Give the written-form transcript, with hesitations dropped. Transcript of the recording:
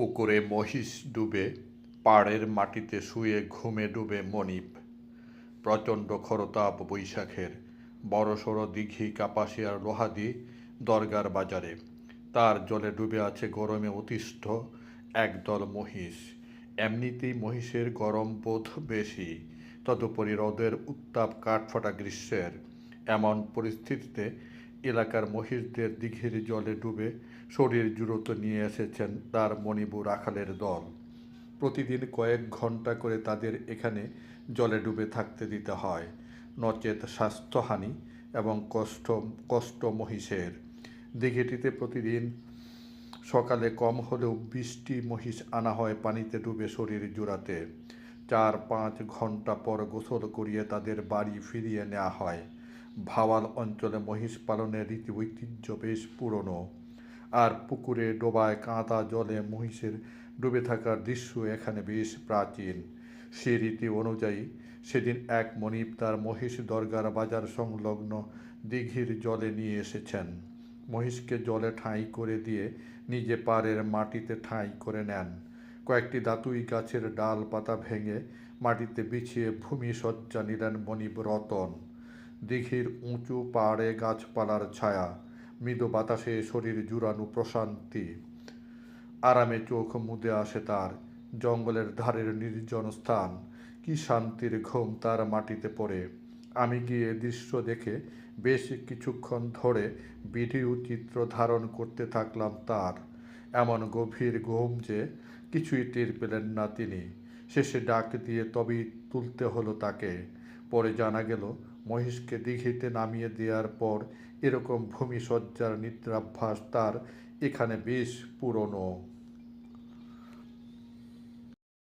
পুকুরে মহিষ ডুবে, পাড়ের মাটিতে শুয়ে ঘুমে ডুবে মনিব। প্রচণ্ড খরতাপ বৈশাখের, বড়সড় দিঘি কাপাসিয়ার লোহাদি দরগার বাজারে। তার জলে ডুবে আছে গরমে অতিষ্ঠ একদল মহিষ। এমনিতেই মহিষের গরম বোধ বেশি, তদুপরি রোদের উত্তাপ কাঠফাটা গ্রীষ্মের। এমন পরিস্থিতিতে এলাকার মহিষদের দিঘির জলে ডুবে শরীর জুড়োত নিয়ে এসেছেন তার মনিবু রাখালের দল। প্রতিদিন কয়েক ঘন্টা করে তাদের এখানে জলে ডুবে থাকতে দিতে হয়, নচেত স্বাস্থ্যহানি এবং কষ্ট মহিষের। দিঘিটিতে প্রতিদিন সকালে কম হলেও 20টি মহিষ আনা হয় পানিতে ডুবে শরীর জুড়াতে। 4-5 ঘন্টা পর গোসল করিয়ে তাদের বাড়ি ফিরিয়ে নেওয়া হয়। ভাওয়াল অঞ্চলে মহিষ পালনের রীতি ঐতিহ্য বেশ পুরনো, আর পুকুরে ডোবায় কাঁদা জলে মহিষের ডুবে থাকার দৃশ্য এখানে বেশ প্রাচীন। সে রীতি অনুযায়ী সেদিন এক মনিব তার মহিষ দরগার বাজার সংলগ্ন দিঘির জলে নিয়ে এসেছেন। মহিষকে জলে ঠাঁই করে দিয়ে নিজে পাড়ের মাটিতে ঠাঁই করে নেন। কয়েকটি দাতুই গাছের ডাল পাতা ভেঙে মাটিতে বিছিয়ে ভূমি সজ্জা নিলেন মনিব রতন। দিঘির উঁচু পাড়ে গাছপালার ছায়া, মৃদু বাতাসে শরীর জুড়ানো প্রশান্তি। আরামে চোখ মুদে আসে তার। জঙ্গলের ধারের নির্জন স্থান, কি শান্তির ঘুম তার মাটিতে পড়ে। আমি গিয়ে দৃশ্য দেখে বেশ কিছুক্ষণ ধরে ভিডিও চিত্র ধারণ করতে থাকলাম তার। এমন গভীর ঘুম যে কিছুই টের পেলেন না তিনি। শেষে ডাক দিয়ে তবেই তুলতে হলো তাকে। পরে জানা গেল, মহিষকে দিঘিতে নামিয়ে দেওয়ার পর এরকম ভূমিসজ্জার নিদ্রাভ্যাস তার এখানে বেশ পুরনো।